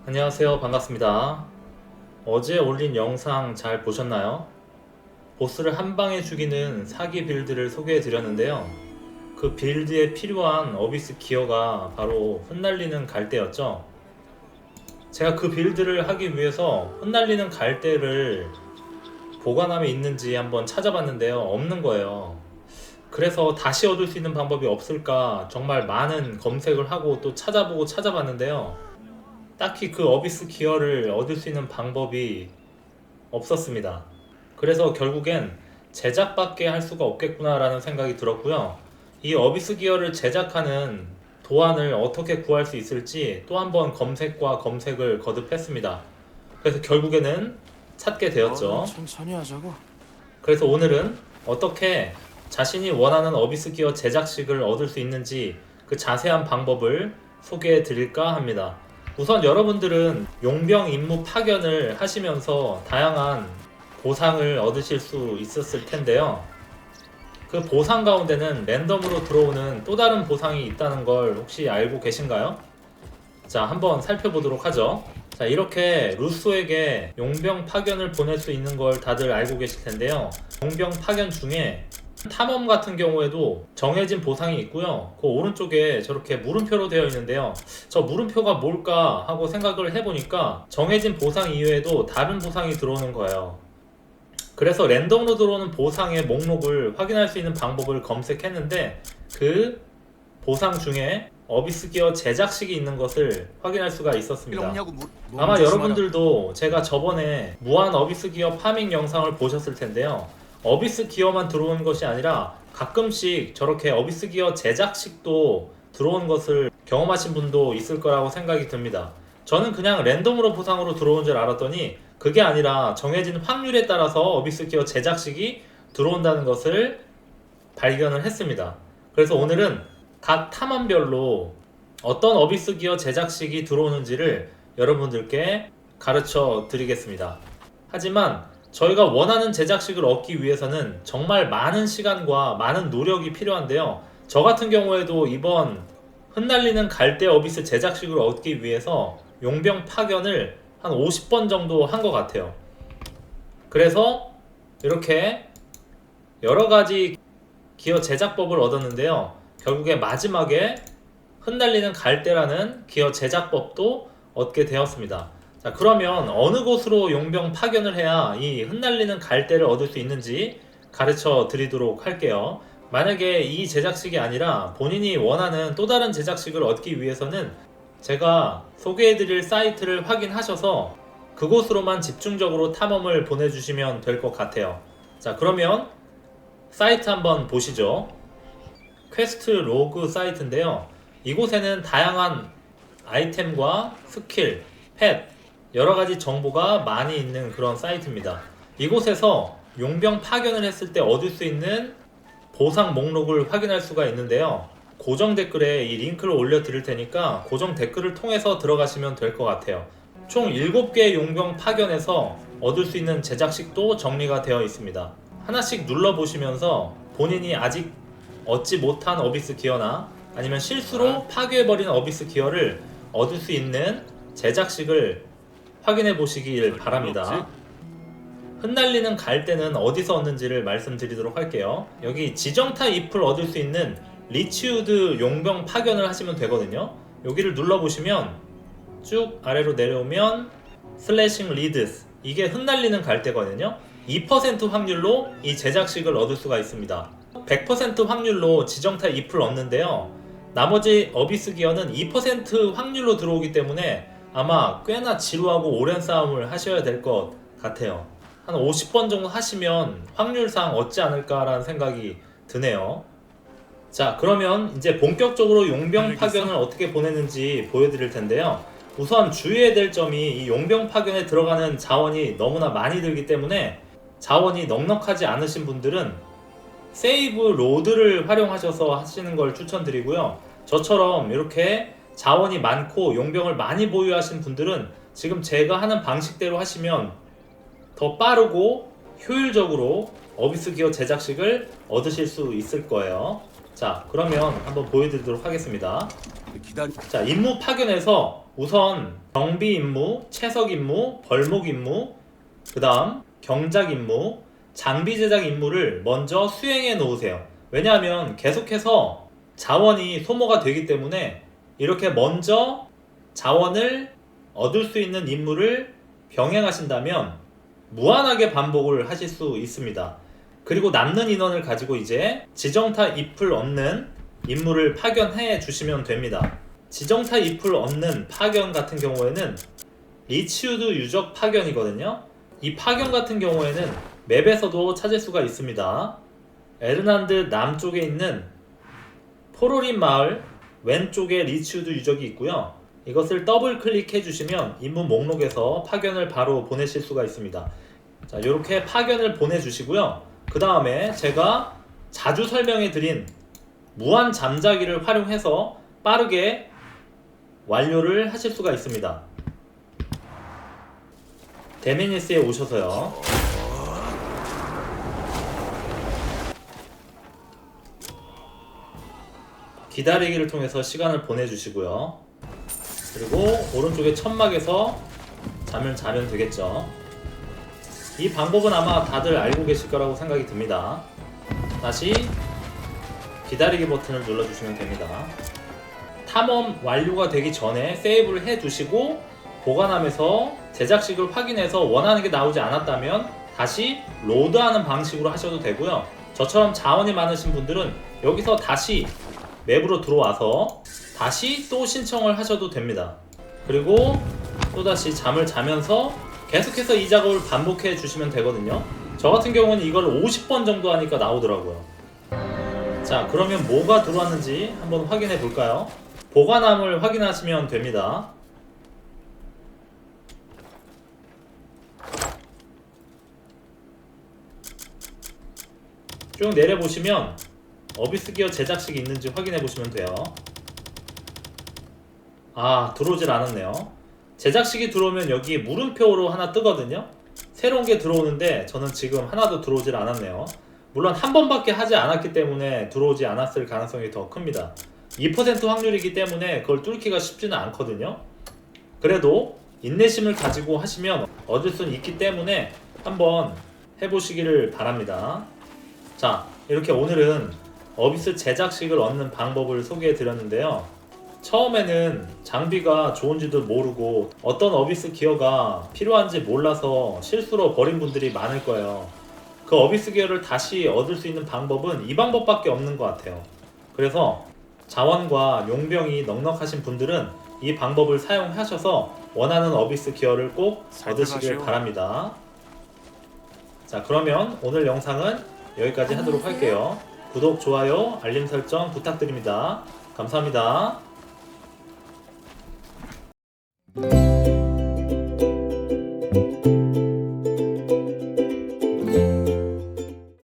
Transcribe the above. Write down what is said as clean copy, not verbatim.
안녕하세요. 반갑습니다. 어제 올린 영상 잘 보셨나요? 보스를 한 방에 죽이는 사기 빌드를 소개해 드렸는데요. 그 빌드에 필요한 어비스 기어가 바로 흩날리는 갈대였죠. 제가 그 빌드를 하기 위해서 흩날리는 갈대를 보관함에 있는지 한번 찾아봤는데요. 없는 거예요. 그래서 다시 얻을 수 있는 방법이 없을까 정말 많은 검색을 하고 또 찾아보고 찾아봤는데요. 딱히 그 어비스 기어를 얻을 수 있는 방법이 없었습니다. 그래서 결국엔 제작밖에 할 수가 없겠구나 라는 생각이 들었고요. 이 어비스 기어를 제작하는 도안을 어떻게 구할 수 있을지 또 한번 검색과 검색을 거듭했습니다. 그래서 결국에는 찾게 되었죠. 천천히 하자고. 그래서 오늘은 어떻게 자신이 원하는 어비스 기어 제작식을 얻을 수 있는지 그 자세한 방법을 소개해 드릴까 합니다. 우선 여러분들은 용병 임무 파견을 하시면서 다양한 보상을 얻으실 수 있었을 텐데요. 그 보상 가운데는 랜덤으로 들어오는 또 다른 보상이 있다는 걸 혹시 알고 계신가요? 자, 한번 살펴보도록 하죠. 자, 이렇게 루소에게 용병 파견을 보낼 수 있는 걸 다들 알고 계실 텐데요. 용병 파견 중에 탐험 같은 경우에도 정해진 보상이 있고요. 그 오른쪽에 저렇게 물음표로 되어 있는데요. 저 물음표가 뭘까 하고 생각을 해보니까 정해진 보상 이외에도 다른 보상이 들어오는 거예요. 그래서 랜덤으로 들어오는 보상의 목록을 확인할 수 있는 방법을 검색했는데 그 보상 중에 어비스 기어 제작식이 있는 것을 확인할 수가 있었습니다. 아마 여러분들도 제가 저번에 무한 어비스 기어 파밍 영상을 보셨을 텐데요. 어비스 기어만 들어오는 것이 아니라 가끔씩 저렇게 어비스 기어 제작식도 들어온 것을 경험하신 분도 있을 거라고 생각이 듭니다. 저는 그냥 랜덤으로 보상으로 들어온 줄 알았더니 그게 아니라 정해진 확률에 따라서 어비스 기어 제작식이 들어온다는 것을 발견을 했습니다. 그래서 오늘은 각 탐험별로 어떤 어비스 기어 제작식이 들어오는지를 여러분들께 가르쳐 드리겠습니다. 하지만 저희가 원하는 제작식을 얻기 위해서는 정말 많은 시간과 많은 노력이 필요한데요. 저 같은 경우에도 이번 흩날리는 갈대 어비스 제작식을 얻기 위해서 용병 파견을 한 50번 정도 한 것 같아요. 그래서 이렇게 여러가지 기어 제작법을 얻었는데요. 결국에 마지막에 흩날리는 갈대라는 기어 제작법도 얻게 되었습니다. 자, 그러면 어느 곳으로 용병 파견을 해야 이 흩날리는 갈대를 얻을 수 있는지 가르쳐 드리도록 할게요. 만약에 이 제작식이 아니라 본인이 원하는 또 다른 제작식을 얻기 위해서는 제가 소개해 드릴 사이트를 확인하셔서 그곳으로만 집중적으로 탐험을 보내주시면 될 것 같아요. 자, 그러면 사이트 한번 보시죠. 퀘스트 로그 사이트인데요. 이곳에는 다양한 아이템과 스킬, 펫, 여러가지 정보가 많이 있는 그런 사이트입니다. 이곳에서 용병 파견을 했을 때 얻을 수 있는 보상 목록을 확인할 수가 있는데요. 고정 댓글에 이 링크를 올려 드릴 테니까 고정 댓글을 통해서 들어가시면 될 것 같아요. 총 7개의 용병 파견에서 얻을 수 있는 제작식도 정리가 되어 있습니다. 하나씩 눌러보시면서 본인이 아직 얻지 못한 어비스 기어나 아니면 실수로 파괴해버린 어비스 기어를 얻을 수 있는 제작식을 확인해 보시길 바랍니다. 흩날리는 갈대는 어디서 얻는지를 말씀드리도록 할게요. 여기 지정타 잎을 얻을 수 있는 리치우드 용병 파견을 하시면 되거든요. 여기를 눌러보시면 쭉 아래로 내려오면 슬래싱 리드스, 이게 흩날리는 갈대거든요. 2% 확률로 이 제작식을 얻을 수가 있습니다. 100% 확률로 지정타 잎을 얻는데요. 나머지 어비스 기어는 2% 확률로 들어오기 때문에 아마 꽤나 지루하고 오랜 싸움을 하셔야 될 것 같아요. 한 50번 정도 하시면 확률상 얻지 않을까라는 생각이 드네요. 자, 그러면 이제 본격적으로 용병 파견을 어떻게 보내는지 보여드릴 텐데요. 우선 주의해야 될 점이 이 용병 파견에 들어가는 자원이 너무나 많이 들기 때문에 자원이 넉넉하지 않으신 분들은 세이브 로드를 활용하셔서 하시는 걸 추천드리고요. 저처럼 이렇게 자원이 많고 용병을 많이 보유하신 분들은 지금 제가 하는 방식대로 하시면 더 빠르고 효율적으로 어비스 기어 제작식을 얻으실 수 있을 거예요. 자, 그러면 한번 보여드리도록 하겠습니다. 자, 임무 파견에서 우선 경비 임무, 채석 임무, 벌목 임무, 그 다음 경작 임무, 장비 제작 임무를 먼저 수행해 놓으세요. 왜냐하면 계속해서 자원이 소모가 되기 때문에 이렇게 먼저 자원을 얻을 수 있는 임무를 병행하신다면 무한하게 반복을 하실 수 있습니다. 그리고 남는 인원을 가지고 이제 지정타 잎을 얻는 임무를 파견해 주시면 됩니다. 지정타 잎을 얻는 파견 같은 경우에는 리치우드 유적 파견이거든요. 이 파견 같은 경우에는 맵에서도 찾을 수가 있습니다. 에르난드 남쪽에 있는 포로린 마을 왼쪽에 리치우드 유적이 있고요. 이것을 더블 클릭해 주시면 임무 목록에서 파견을 바로 보내실 수가 있습니다. 자, 이렇게 파견을 보내주시고요. 그 다음에 제가 자주 설명해 드린 무한 잠자기를 활용해서 빠르게 완료를 하실 수가 있습니다. 데메니스에 오셔서요. 기다리기를 통해서 시간을 보내주시고요. 그리고 오른쪽에 천막에서 잠을 자면 되겠죠. 이 방법은 아마 다들 알고 계실 거라고 생각이 듭니다. 다시 기다리기 버튼을 눌러주시면 됩니다. 탐험 완료가 되기 전에 세이브를 해두시고 보관함에서 제작식을 확인해서 원하는 게 나오지 않았다면 다시 로드하는 방식으로 하셔도 되고요. 저처럼 자원이 많으신 분들은 여기서 다시 맵으로 들어와서 다시 또 신청을 하셔도 됩니다. 그리고 또다시 잠을 자면서 계속해서 이 작업을 반복해 주시면 되거든요. 저 같은 경우는 이걸 50번 정도 하니까 나오더라고요. 자, 그러면 뭐가 들어왔는지 한번 확인해 볼까요? 보관함을 확인하시면 됩니다. 쭉 내려보시면 어비스 기어 제작식이 있는지 확인해 보시면 돼요. 아, 들어오질 않았네요. 제작식이 들어오면 여기 물음표로 하나 뜨거든요. 새로운 게 들어오는데 저는 지금 하나도 들어오질 않았네요. 물론 한 번밖에 하지 않았기 때문에 들어오지 않았을 가능성이 더 큽니다. 2% 확률이기 때문에 그걸 뚫기가 쉽지는 않거든요. 그래도 인내심을 가지고 하시면 얻을 수는 있기 때문에 한번 해보시기를 바랍니다. 자, 이렇게 오늘은 어비스 제작식을 얻는 방법을 소개해 드렸는데요. 처음에는 장비가 좋은지도 모르고 어떤 어비스 기어가 필요한지 몰라서 실수로 버린 분들이 많을 거예요. 그 어비스 기어를 다시 얻을 수 있는 방법은 이 방법밖에 없는 것 같아요. 그래서 자원과 용병이 넉넉하신 분들은 이 방법을 사용하셔서 원하는 어비스 기어를 꼭 얻으시길 바랍니다. 자, 그러면 오늘 영상은 여기까지 하도록 할게요. 구독, 좋아요, 알림 설정 부탁드립니다. 감사합니다.